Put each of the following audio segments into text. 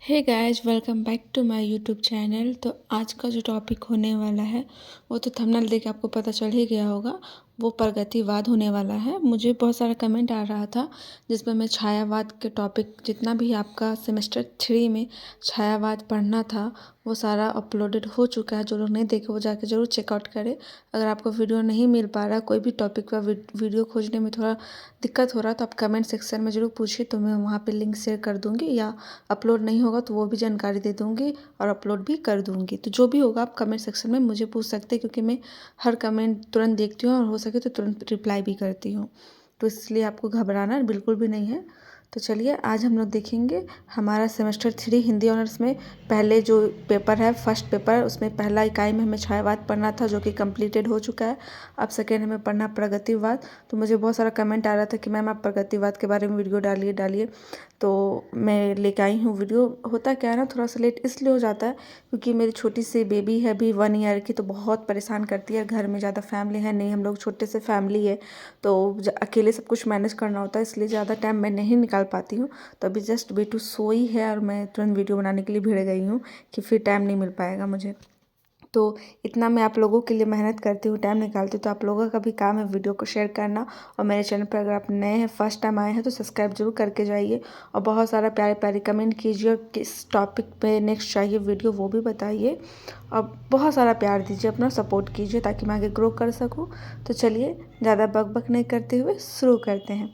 Hey guys, welcome back to my YouTube channel. तो आज का जो टॉपिक होने वाला है वो तो थंबनेल देख के आपको पता चल ही गया होगा। वो प्रगतिवाद होने वाला है। मुझे बहुत सारा कमेंट आ रहा था जिसमें मैं छायावाद के टॉपिक, जितना भी आपका सेमेस्टर 3 में छायावाद पढ़ना था वो सारा अपलोडेड हो चुका है। जो लोग नहीं देखे वो जाके ज़रूर चेकआउट करें। अगर आपको वीडियो नहीं मिल पा रहा, कोई भी टॉपिक का वीडियो खोजने में थोड़ा दिक्कत हो रहा, तो आप कमेंट सेक्शन में ज़रूर पूछिए, तो मैं वहाँ पे लिंक शेयर कर दूँगी, या अपलोड नहीं होगा तो वो भी जानकारी दे दूँगी और अपलोड भी कर दूँगी। तो जो भी होगा आप कमेंट सेक्शन में मुझे पूछ सकते हैं, क्योंकि मैं हर कमेंट तुरंत देखती हूँ और हो सके तो तुरंत रिप्लाई भी करती हूँ। तो इसलिए आपको घबराना बिल्कुल भी नहीं है। तो चलिए आज हम लोग देखेंगे हमारा सेमेस्टर 3 हिंदी ऑनर्स में पहले जो पेपर है, फर्स्ट पेपर, उसमें पहला इकाई में हमें छायावाद पढ़ना था जो कि कंप्लीटेड हो चुका है। अब सेकेंड हमें पढ़ना प्रगतिवाद। तो मुझे बहुत सारा कमेंट आ रहा था कि मैम आप प्रगतिवाद के बारे में वीडियो डालिए। तो मैं लेके आई हूँ वीडियो। होता क्या है ना, थोड़ा सा लेट इसलिए हो जाता है क्योंकि मेरी छोटी सी बेबी है अभी 1 ईयर की, तो बहुत परेशान करती है। घर में ज़्यादा फैमिली है नहीं, हम लोग छोटे से फैमिली है, तो अकेले सब कुछ मैनेज करना होता है, इसलिए ज़्यादा टाइम मैं नहीं निकाल पाती हूँ। तो अभी जस्ट बेटू सोई है और मैं तुरंत वीडियो बनाने के लिए भिड़ गई हूँ कि फिर टाइम नहीं मिल पाएगा मुझे। तो इतना मैं आप लोगों के लिए मेहनत करती हूँ, टाइम निकालती हूँ, तो आप लोगों का भी काम है वीडियो को शेयर करना। और मेरे चैनल पर अगर आप नए हैं, फर्स्ट टाइम आए हैं, तो सब्सक्राइब जरूर करके जाइए और बहुत सारा प्यारे प्यारे कमेंट कीजिए और किस टॉपिक पे नेक्स्ट चाहिए वीडियो वो भी बताइए और बहुत सारा प्यार दीजिए, अपना सपोर्ट कीजिए ताकि मैं आगे ग्रो कर सकूँ। तो चलिए ज़्यादा बक नहीं करते हुए शुरू करते हैं।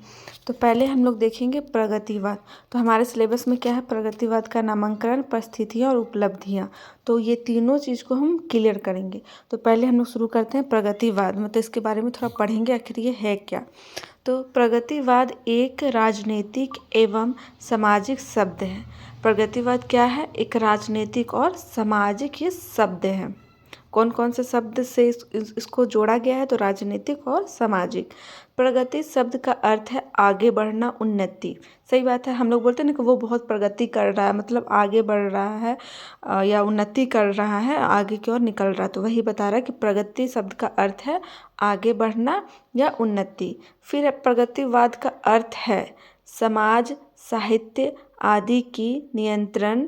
तो पहले हम लोग देखेंगे प्रगतिवाद। तो हमारे सिलेबस में क्या है, प्रगतिवाद का नामकरण, परिस्थितियाँ और उपलब्धियाँ। तो ये तीनों चीज़ को हम क्लियर करेंगे। तो पहले हम लोग शुरू करते हैं प्रगतिवाद, मतलब इसके बारे में थोड़ा पढ़ेंगे आखिर ये है क्या। तो प्रगतिवाद एक राजनीतिक एवं सामाजिक शब्द है। प्रगतिवाद क्या है, एक राजनीतिक और सामाजिक ये शब्द है। कौन कौन से शब्द से इसको जोड़ा गया है, तो राजनीतिक और सामाजिक। प्रगति शब्द का अर्थ है आगे बढ़ना, उन्नति। सही बात है, हम लोग बोलते हैं ना कि वो बहुत प्रगति कर रहा है, मतलब आगे बढ़ रहा है या उन्नति कर रहा है, आगे की ओर निकल रहा है। तो वही बता रहा है कि प्रगति शब्द का अर्थ है आगे बढ़ना या उन्नति। फिर है प्रगतिवाद का अर्थ है समाज, साहित्य आदि की नियंत्रण,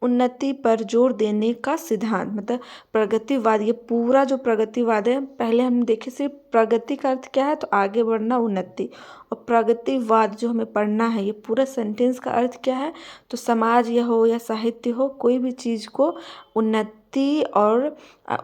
उन्नति पर जोर देने का सिद्धांत। मतलब प्रगतिवाद, ये पूरा जो प्रगतिवाद है, पहले हम देखे सिर्फ प्रगति का अर्थ क्या है, तो आगे बढ़ना, उन्नति। और प्रगतिवाद जो हमें पढ़ना है, ये पूरा सेंटेंस का अर्थ क्या है, तो समाज या हो या साहित्य हो, कोई भी चीज़ को उन्नति और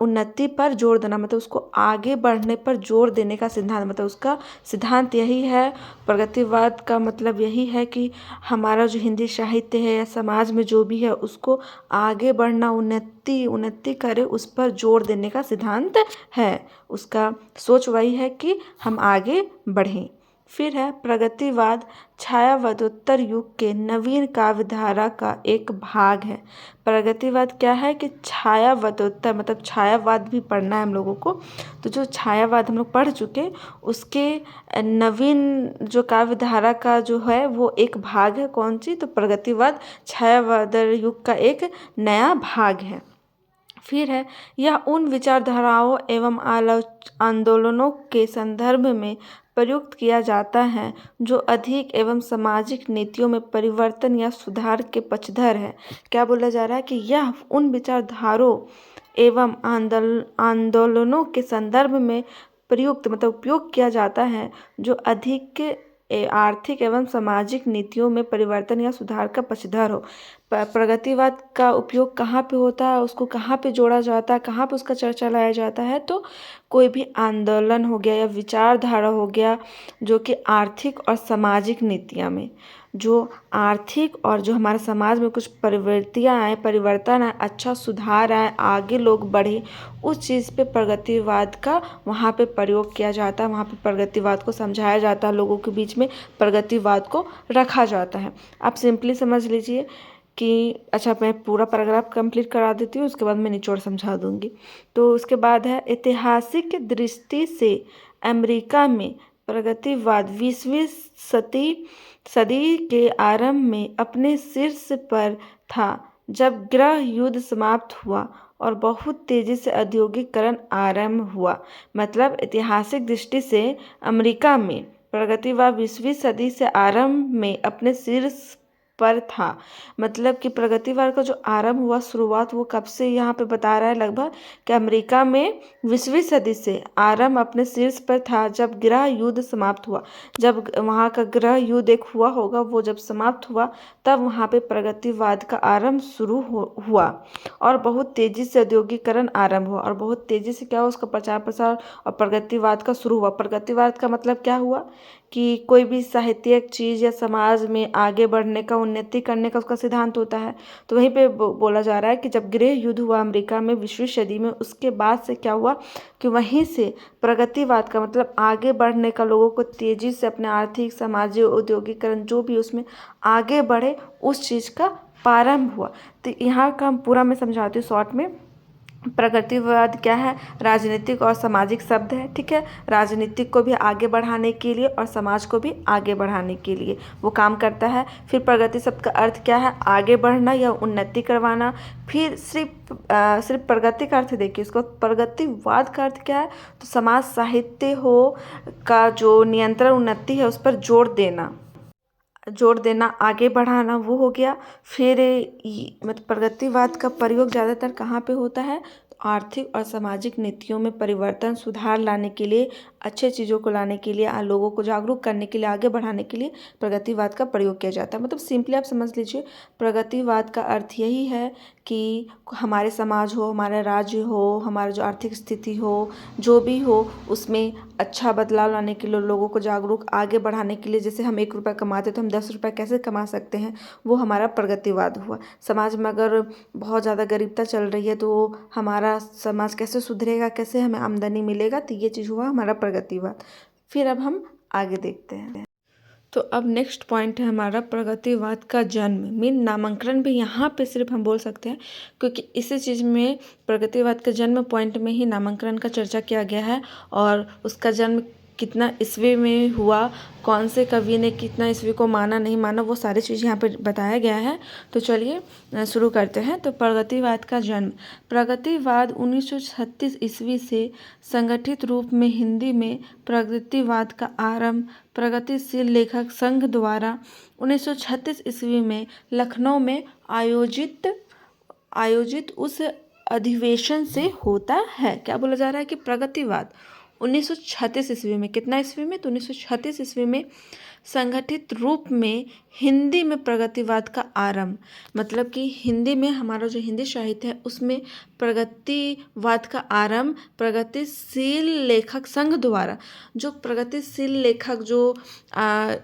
उन्नति पर जोर देना, मतलब उसको आगे बढ़ने पर जोर देने का सिद्धांत। मतलब उसका सिद्धांत यही है, प्रगतिवाद का मतलब यही है कि हमारा जो हिंदी साहित्य है या समाज में जो भी है उसको आगे बढ़ना, उन्नति करे, उस पर जोर देने का सिद्धांत है। उसका सोच वही है कि हम आगे बढ़ें। फिर है प्रगतिवाद छायावादोत्तर युग के नवीन काव्य धारा का एक भाग है। प्रगतिवाद क्या है कि छायावादोत्तर, मतलब छायावाद भी पढ़ना है हम लोगों को। तो जो छायावाद हम लोग पढ़ चुके, उसके नवीन जो काव्य धारा का जो है वो एक भाग है। कौन सी, तो प्रगतिवाद छायावाद युग का एक नया भाग है। फिर है यह उन विचारधाराओं एवं आंदोलनों के संदर्भ में प्रयुक्त किया जाता है जो अधिक एवं सामाजिक नीतियों में परिवर्तन या सुधार के पक्षधर है। क्या बोला जा रहा है कि यह उन विचारधाराओं एवं आंदोलनों के संदर्भ में प्रयुक्त, मतलब उपयोग किया जाता है जो अधिक आर्थिक एवं सामाजिक नीतियों में परिवर्तन या सुधार का पक्षधर हो। प्रगतिवाद का उपयोग कहाँ पे होता है, उसको कहाँ पे जोड़ा जाता है, कहाँ पे उसका चर्चा लाया जाता है, तो कोई भी आंदोलन हो गया या विचारधारा हो गया जो कि आर्थिक और सामाजिक नीतियाँ में, जो आर्थिक और जो हमारे समाज में कुछ परिवर्तियाँ आए, परिवर्तन आए, अच्छा सुधार आए, आगे लोग बढ़े, उस चीज़ पे प्रगतिवाद का वहाँ पे प्रयोग किया जाता है। वहाँ पे प्रगतिवाद को समझाया जाता है, लोगों के बीच में प्रगतिवाद को रखा जाता है। आप सिंपली समझ लीजिए कि अच्छा, मैं पूरा पैराग्राफ कंप्लीट करा देती हूँ, उसके बाद मैं निचोड़ समझा दूँगी। तो उसके बाद है ऐतिहासिक दृष्टि से अमेरिका में प्रगतिवाद 20वीं सदी के आरंभ में अपने शीर्ष पर था, जब गृह युद्ध समाप्त हुआ और बहुत तेज़ी से औद्योगिकरण आरंभ हुआ। मतलब ऐतिहासिक दृष्टि से अमेरिका में प्रगतिवाद 20वीं सदी से आरंभ में अपने शीर्ष पर था। मतलब कि प्रगतिवाद का जो आरंभ हुआ, शुरुआत, वो कब से यहाँ पे बता रहा है लगभग कि अमेरिका में 20वीं सदी से आरंभ अपने शीर्ष पर था जब गृह युद्ध समाप्त हुआ। जब वहाँ का गृह युद्ध एक हुआ होगा, वो जब समाप्त हुआ तब वहाँ पे प्रगतिवाद का आरंभ शुरू हुआ और बहुत तेजी से औद्योगिकरण आरंभ हुआ और बहुत तेजी से क्या हुआ, उसका प्रचार प्रसार और प्रगतिवाद का शुरू हुआ। प्रगतिवाद का मतलब क्या हुआ कि कोई भी साहित्यिक चीज़ या समाज में आगे बढ़ने का, उन्नति करने का उसका सिद्धांत होता है। तो वहीं पे बोला जा रहा है कि जब गृह युद्ध हुआ अमेरिका में 20वीं सदी में, उसके बाद से क्या हुआ कि वहीं से प्रगतिवाद का मतलब आगे बढ़ने का, लोगों को तेजी से अपने आर्थिक, सामाजिक, औद्योगिकरण जो भी उसमें आगे बढ़े, उस चीज़ का प्रारंभ हुआ। तो यहाँ का पूरा मैं समझाती हूँ शॉर्ट में। प्रगतिवाद क्या है? राजनीतिक और सामाजिक शब्द है, ठीक है। राजनीतिक को भी आगे बढ़ाने के लिए और समाज को भी आगे बढ़ाने के लिए वो काम करता है। फिर प्रगति शब्द का अर्थ क्या है? आगे बढ़ना या उन्नति करवाना। फिर सिर्फ प्रगति का अर्थ देखिए, इसको प्रगतिवाद का अर्थ क्या है? तो समाज, साहित्य हो का जो नियंत्रण, उन्नति है, उस पर जोर देना, आगे बढ़ाना, वो हो गया। फिर मतलब प्रगतिवाद का प्रयोग ज़्यादातर कहाँ पे होता है? तो आर्थिक और सामाजिक नीतियों में परिवर्तन, सुधार लाने के लिए, अच्छे चीज़ों को लाने के लिए, लोगों को जागरूक करने के लिए, आगे बढ़ाने के लिए प्रगतिवाद का प्रयोग किया जाता है। मतलब सिंपली आप समझ लीजिए, प्रगतिवाद का अर्थ यही है कि हमारे समाज हो, हमारा राज्य हो, हमारा जो आर्थिक स्थिति हो, जो भी हो, उसमें अच्छा बदलाव लाने के लिए, लोगों को जागरूक आगे बढ़ाने के लिए। जैसे हम 1 रुपया कमाते तो हम 10 रुपये कैसे कमा सकते हैं, वो हमारा प्रगतिवाद हुआ। समाज में अगर बहुत ज़्यादा गरीबता चल रही है तो हमारा समाज कैसे सुधरेगा, कैसे हमें आमदनी मिलेगा, तो ये चीज़ हुआ हमारा प्रगतिवाद। फिर अब हम आगे देखते हैं। तो अब नेक्स्ट पॉइंट है हमारा प्रगतिवाद का जन्म। मीन नामांकन भी यहाँ पे सिर्फ हम बोल सकते हैं, क्योंकि इसी चीज़ में प्रगतिवाद के जन्म पॉइंट में ही नामांकन का चर्चा किया गया है और उसका जन्म कितना ईस्वी में हुआ, कौन से कवि ने कितना ईस्वी को माना, नहीं माना, वो सारी चीज़ यहाँ पे बताया गया है। तो चलिए शुरू करते हैं। तो प्रगतिवाद का जन्म। प्रगतिवाद 1936 ईस्वी से संगठित रूप में हिंदी में प्रगतिवाद का आरंभ प्रगतिशील लेखक संघ द्वारा 1936 ईस्वी में लखनऊ में आयोजित उस अधिवेशन से होता है। क्या बोला जा रहा है कि प्रगतिवाद 1936 ईस्वी में, कितना ईस्वी में? तो 1936 ईस्वी में संगठित रूप में हिंदी में प्रगतिवाद का आरंभ, मतलब कि हिंदी में हमारा जो हिंदी साहित्य है उसमें प्रगतिवाद का आरंभ प्रगतिशील लेखक संघ द्वारा। जो प्रगतिशील लेखक,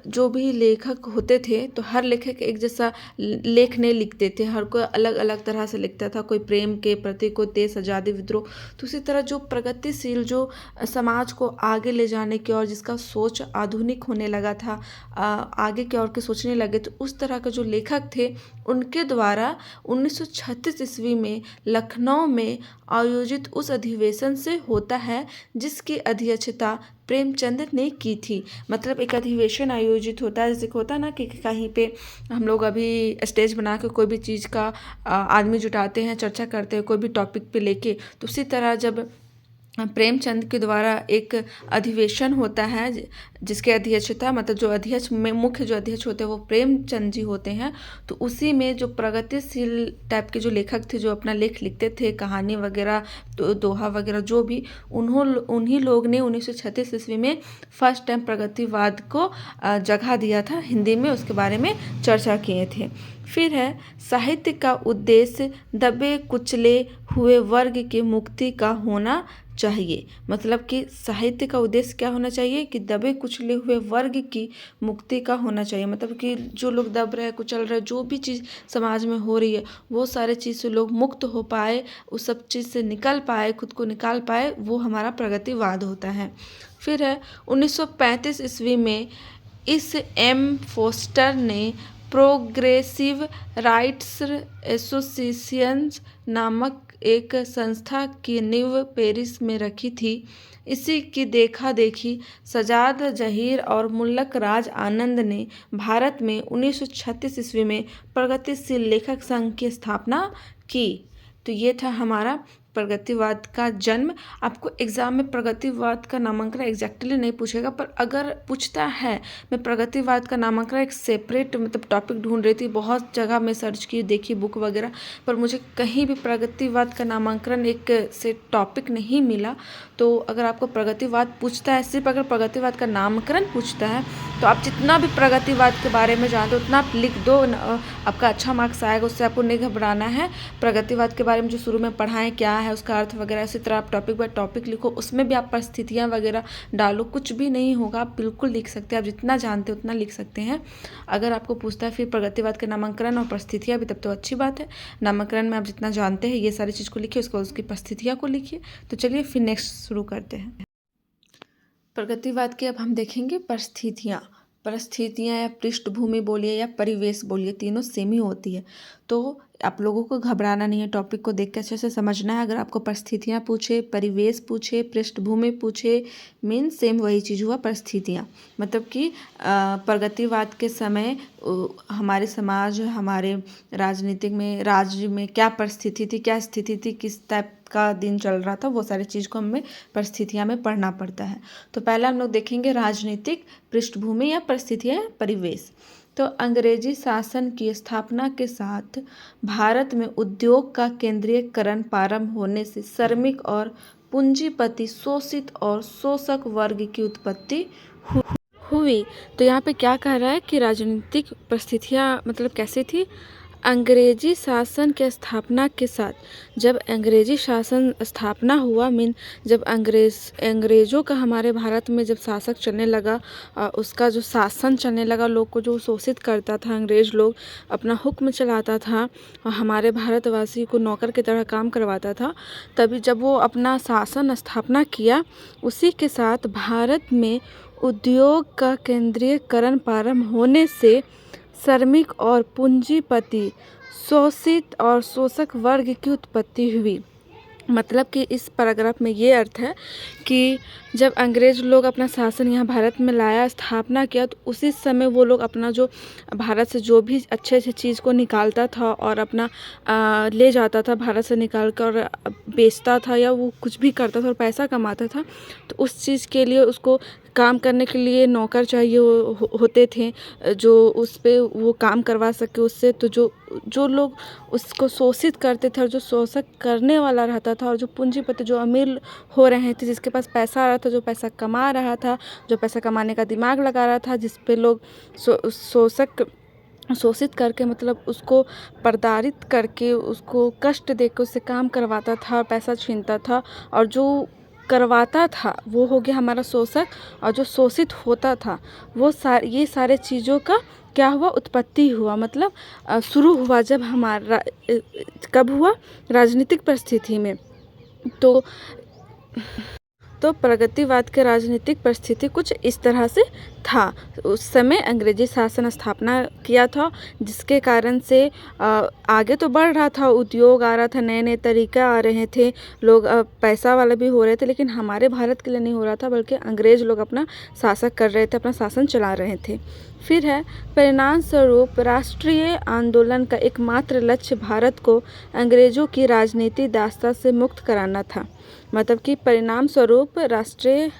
जो भी लेखक होते थे, तो हर लेखक एक जैसा लेख नहीं लिखते थे, हर कोई अलग अलग तरह से लिखता था। कोई प्रेम के प्रति, कोई देश आज़ादी विद्रोह। तो उसी तरह जो प्रगतिशील, जो समाज को आगे ले जाने की और जिसका सोच आधुनिक होने लगा था, आगे की ओर के सोचने लगे, तो उस तरह के जो लेखक थे उनके द्वारा 1936 ईस्वी में लखनऊ में आयोजित उस अधिवेशन से होता है, जिसकी अध्यक्षता प्रेमचंद ने की थी। मतलब एक अधिवेशन आयोजित होता है, जैसे होता है ना कि कहीं पे हम लोग अभी स्टेज बना के कोई भी चीज़ का आदमी जुटाते हैं, चर्चा करते हैं कोई भी टॉपिक पे लेके, तो उसी तरह जब प्रेमचंद के द्वारा एक अधिवेशन होता है, जिसके अध्यक्षता, मतलब जो अध्यक्ष में मुख्य जो अध्यक्ष होते हैं वो प्रेमचंद जी होते हैं। तो उसी में जो प्रगतिशील टाइप के जो लेखक थे, जो अपना लेख लिखते थे, कहानी वगैरह, दोहा वगैरह, जो भी, उन्हीं लोग ने 1936 ईस्वी में फर्स्ट टाइम प्रगतिवाद को जगह दिया था हिंदी में, उसके बारे में चर्चा किए थे। फिर है साहित्य का उद्देश्य दबे कुचले हुए वर्ग की मुक्ति का होना चाहिए। मतलब कि साहित्य का उद्देश्य क्या होना चाहिए कि दबे कुचले हुए वर्ग की मुक्ति का होना चाहिए। मतलब कि जो लोग दब रहे, कुचल रहे, जो भी चीज़ समाज में हो रही है, वो सारे चीज़ से लोग मुक्त हो पाए, उस सब चीज़ से निकल पाए, खुद को निकाल पाए, वो हमारा प्रगतिवाद होता है। फिर है 1935 ईस्वी में इस एम फोस्टर ने प्रोग्रेसिव राइट्स एसोसिएशन नामक एक संस्था की नींव पेरिस में रखी थी। इसी की देखा देखी सजाद जहीर और मुल्लक राज आनंद ने भारत में 1936 ईस्वी में प्रगतिशील लेखक संघ की स्थापना की। तो ये था हमारा प्रगतिवाद का जन्म। आपको एग्ज़ाम में प्रगतिवाद का नामांकन एग्जैक्टली नहीं पूछेगा, पर अगर पूछता है, मैं प्रगतिवाद का नामांकन एक सेपरेट मतलब टॉपिक ढूंढ रही थी, बहुत जगह मैं सर्च की, देखी बुक वगैरह, पर मुझे कहीं भी प्रगतिवाद का नामांकन एक से टॉपिक नहीं मिला। तो अगर आपको प्रगतिवाद पूछता है, सिर्फ अगर प्रगतिवाद का नामकरण पूछता है, तो आप जितना भी प्रगतिवाद के बारे में जानते हो उतना आप लिख दो, आपका अच्छा मार्क्स आएगा। उससे आपको नहीं घबराना है। प्रगतिवाद के बारे में जो शुरू में पढ़ाएं क्या है, उसका अर्थ वगैरह, इसी तरह आप टॉपिक बाय टॉपिक लिखो, उसमें भी आप परिस्थितियाँ वगैरह डालो, कुछ भी नहीं होगा, आप बिल्कुल लिख सकते हैं। आप जितना जानते हो उतना लिख सकते हैं। अगर आपको पूछता है फिर प्रगतिवाद के नामांकन और परिस्थितियाँ भी, तब तो अच्छी बात है। नामांकन में आप जितना जानते हैं ये सारी चीज़ को लिखिए, उसको उसकी परिस्थितियाँ को लिखिए। तो चलिए फिर नेक्स्ट शुरू करते हैं। प्रगतिवाद की अब हम देखेंगे परिस्थितियाँ। परिस्थितियाँ या पृष्ठभूमि बोलिए या परिवेश बोलिए, तीनों सेम ही होती है। तो आप लोगों को घबराना नहीं है, टॉपिक को देख के अच्छे से समझना है। अगर आपको परिस्थितियाँ पूछे, परिवेश पूछे, पृष्ठभूमि पूछे, मीन सेम वही चीज़ हुआ परिस्थितियाँ। मतलब कि प्रगतिवाद के समय हमारे समाज, हमारे राजनीतिक में, राज्य में क्या परिस्थिति थी, क्या स्थिति थी, किस टाइप का दिन चल रहा था, वो सारी चीज़ को हमें परिस्थितियाँ में पढ़ना पड़ता है। तो पहले हम लोग देखेंगे राजनीतिक पृष्ठभूमि या परिस्थितियाँ, परिवेश। तो अंग्रेजी शासन की स्थापना के साथ भारत में उद्योग का केंद्रीयकरण प्रारंभ होने से श्रमिक और पूंजीपति, शोषित और शोषक वर्ग की उत्पत्ति हुई। तो यहाँ पे क्या कह रहा है कि राजनीतिक परिस्थितियाँ मतलब कैसी थी। अंग्रेजी शासन के स्थापना के साथ, जब अंग्रेजी शासन स्थापना हुआ, मीन जब अंग्रेज़ों का हमारे भारत में जब शासक चलने लगा, उसका जो शासन चलने लगा, लोग को जो शोषित करता था, अंग्रेज़ लोग अपना हुक्म चलाता था और हमारे भारतवासी को नौकर की तरह काम करवाता था, तभी जब वो अपना शासन स्थापना किया, उसी के साथ भारत में उद्योग का केंद्रीयकरण प्रारंभ होने से श्रमिक और पूंजीपति, शोषित और शोषक वर्ग की उत्पत्ति हुई। मतलब कि इस पैराग्राफ में ये अर्थ है कि जब अंग्रेज़ लोग अपना शासन यहाँ भारत में लाया, स्थापना किया, तो उसी समय वो लोग अपना जो भारत से जो भी अच्छे अच्छे चीज़ को निकालता था और अपना ले जाता था, भारत से निकाल कर बेचता था या वो कुछ भी करता था और पैसा कमाता था, तो उस चीज़ के लिए उसको काम करने के लिए नौकर चाहिए होते थे, जो उस पे वो काम करवा सके उससे। तो जो लोग उसको शोषित करते थे और जो शोषक करने वाला रहता था, और जो पूंजीपति, जो अमीर हो रहे थे, जिसके पास पैसा आ रहा था, जो पैसा कमा रहा था, जो पैसा कमाने का दिमाग लगा रहा था, जिस पे लोग शोषित करके मतलब उसको प्रताड़ित करके, उसको कष्ट देकर उससे काम करवाता था, पैसा छीनता था, और जो करवाता था वो हो गया हमारा शोषक, और जो शोषित होता था वो ये सारे चीज़ों का क्या हुआ, उत्पत्ति हुआ। मतलब शुरू हुआ जब हमारा कब हुआ, राजनीतिक परिस्थिति में। तो प्रगतिवाद के राजनीतिक परिस्थिति कुछ इस तरह से था। उस समय अंग्रेजी शासन स्थापना किया था, जिसके कारण से आगे तो बढ़ रहा था, उद्योग आ रहा था, नए नए तरीका आ रहे थे, लोग पैसा वाला भी हो रहे थे, लेकिन हमारे भारत के लिए नहीं हो रहा था, बल्कि अंग्रेज़ लोग अपना शासक कर रहे थे, अपना शासन चला रहे थे। फिर है परिणाम स्वरूप राष्ट्रीय आंदोलन का एकमात्र लक्ष्य भारत को अंग्रेज़ों की राजनीति दास्ता से मुक्त कराना था। मतलब कि परिणाम स्वरूप राष्ट्रीय